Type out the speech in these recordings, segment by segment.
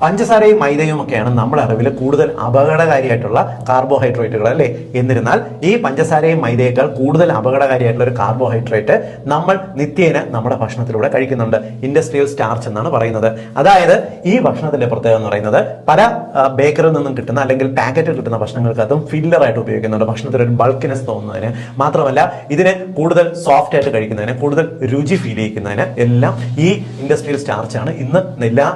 പഞ്ചസാരയും മൈദയും ഒക്കെയാണ് നമ്മുടെ അറിവിൽ കൂടുതൽ അപകടകാരിയായിട്ടുള്ള കാർബോഹൈഡ്രേറ്റുകൾ അല്ലേ. എന്നിരുന്നാൽ ഈ പഞ്ചസാരയും മൈദയേക്കാൾ കൂടുതൽ അപകടകാരിയായിട്ടുള്ള ഒരു കാർബോഹൈഡ്രേറ്റ് നമ്മൾ നിത്യേന നമ്മുടെ ഭക്ഷണത്തിലൂടെ കഴിക്കുന്നുണ്ട്. ഇൻഡസ്ട്രിയൽ സ്റ്റാർച്ച് എന്നാണ് പറയുന്നത്. അതായത് ഈ ഭക്ഷണത്തിന്റെ പ്രത്യേകത എന്ന് പറയുന്നത് പല ബേക്കറിൽ നിന്നും കിട്ടുന്ന അല്ലെങ്കിൽ പാക്കറ്റിൽ കിട്ടുന്ന ഭക്ഷണങ്ങൾക്കകത്തും ഫില്ലറായിട്ട് ഉപയോഗിക്കുന്നുണ്ട്. ഭക്ഷണത്തിൽ ഒരു ബൾക്കിനെസ് തോന്നുന്നതിന് മാത്രമല്ല ഇതിന് കൂടുതൽ സോഫ്റ്റ് ആയിട്ട് കഴിക്കുന്നതിന്, കൂടുതൽ രുചി ഫീൽ ചെയ്യിക്കുന്നതിന് എല്ലാം ഈ ഇൻഡസ്ട്രിയൽ സ്റ്റാർച്ചാണ് ഇന്ന് എല്ലാ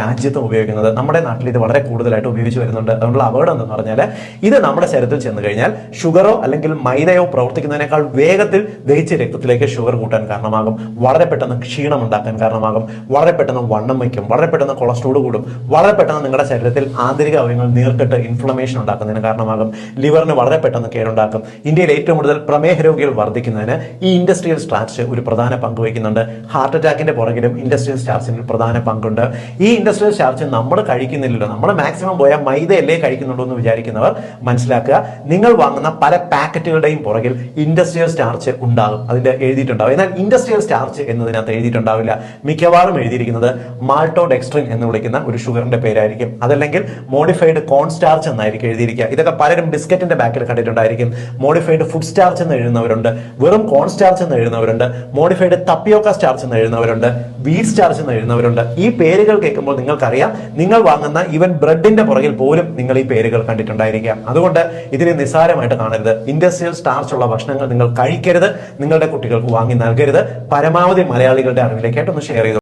രാജ്യത്തും ഉപയോഗിക്കുന്നത്. നമ്മുടെ നാട്ടിൽ ഇത് വളരെ കൂടുതലായിട്ട് ഉപയോഗിച്ച് വരുന്നുണ്ട്. അതുകൊണ്ടുള്ള അപകടം എന്ന് പറഞ്ഞാൽ ഇത് നമ്മുടെ ശരീരത്തിൽ ചെന്ന് കഴിഞ്ഞാൽ ഷുഗറോ അല്ലെങ്കിൽ മൈദയോ പ്രവർത്തിക്കുന്നതിനേക്കാൾ വേഗത്തിൽ ദഹിച്ച രക്തത്തിലേക്ക് ഷുഗർ കൂട്ടാൻ കാരണമാകും, വളരെ പെട്ടെന്ന് ക്ഷീണം ഉണ്ടാക്കാൻ കാരണമാകും, വളരെ പെട്ടെന്ന് വണ്ണം വയ്ക്കും, വളരെ പെട്ടെന്ന് കൊളസ്ട്രോൾ കൂടും, വളരെ പെട്ടെന്ന് നിങ്ങളുടെ ശരീരത്തിൽ ആന്തരിക അവയവങ്ങൾ നീർക്കെട്ട് ഇൻഫ്ലമേഷൻ ഉണ്ടാക്കുന്നതിന് കാരണമാകും, ലിവറിന് വളരെ പെട്ടെന്ന് കേടുണ്ടാക്കും. ഇന്ത്യയിൽ ഏറ്റവും കൂടുതൽ പ്രമേഹ രോഗികൾ വർദ്ധിക്കുന്നതിന് ഈ ഇൻഡസ്ട്രിയൽ സ്റ്റാർച്ച് ഒരു പ്രധാന പങ്ക് വഹിക്കുന്നുണ്ട്. ഹാർട്ട് അറ്റാക്കിന്റെ പുറകിലും ഇൻഡസ്ട്രിയൽ സ്റ്റാർച്ചിന് പ്രധാന പങ്കുണ്ട്. ഈ ഇൻഡസ്ട്രിയൽ സ്റ്റാർച്ച് നമ്മൾ കഴിക്കുന്നില്ലല്ലോ, നമ്മൾ മാക്സിമം പോയാൽ മൈദയല്ലേ കഴിക്കുന്നുള്ളൂ എന്ന് വിചാരിക്കുന്നവർ മനസ്സിലാക്കുക, നിങ്ങൾ വാങ്ങുന്ന പല പാക്കറ്റുകളുടെയും പുറകിൽ ഇൻഡസ്ട്രിയൽ സ്റ്റാർച്ച് ഉണ്ടാകും, അതിന്റെ എഴുതിയിട്ടുണ്ടാവും. എന്നാൽ ഇൻഡസ്ട്രിയൽ സ്റ്റാർച്ച് എന്നതിനകത്ത് എഴുതിയിട്ടുണ്ടാവില്ല. മിക്കവാറും എഴുതിയിരിക്കുന്നത് മാൾട്ടോഡെക്സ്ട്രിൻ എന്ന് വിളിക്കുന്ന ഒരു ഷുഗറിന്റെ പേരായിരിക്കും, അതല്ലെങ്കിൽ മോഡിഫൈഡ് കോൺ സ്റ്റാർച്ച് എന്നായിരിക്കും എഴുതിയിരിക്കുക. ഇതൊക്കെ പലരും ബിസ്ക്കറ്റിന്റെ ബാക്കിൽ കണ്ടിട്ടുണ്ടായിരിക്കും. മോഡിഫൈഡ് ഫുഡ് സ്റ്റാർച്ച് എന്ന് എഴുതുന്നവരുണ്ട്, വെറും കോൺ സ്റ്റാർച്ച് എന്ന് എഴുതുന്നവരുണ്ട്, മോഡിഫൈഡ് ടപ്പിയോക്ക സ്റ്റാർച്ച് എന്ന് എഴുതുന്നവരുണ്ട്, വീറ്റ് സ്റ്റാർച്ച് എന്ന് എഴുതുന്നവരുണ്ട്. ഈ പേരുകൾ കേൾക്കുമ്പോൾ നിങ്ങൾക്കറിയാം, നിങ്ങൾ വാങ്ങുന്ന ഈവൻ ബ്രെഡിന്റെ പുറകിൽ പോലും നിങ്ങൾ ഈ പേരുകൾ കണ്ടിട്ടുണ്ടായിരിക്കാം. അതുകൊണ്ട് ഇതിനെ നിസ്സാരമായിട്ട് കാണരുത്. ഇൻഡസ്ട്രിയൽ സ്റ്റാർച്ച് ഉള്ള ഭക്ഷണങ്ങൾ നിങ്ങൾ കഴിക്കരുത്, നിങ്ങളുടെ കുട്ടികൾക്ക് വാങ്ങി നൽകരുത്. പരമാവധി മലയാളികളുടെ അറിവിലേക്കായിട്ടൊന്ന് ഷെയർ ചെയ്തു.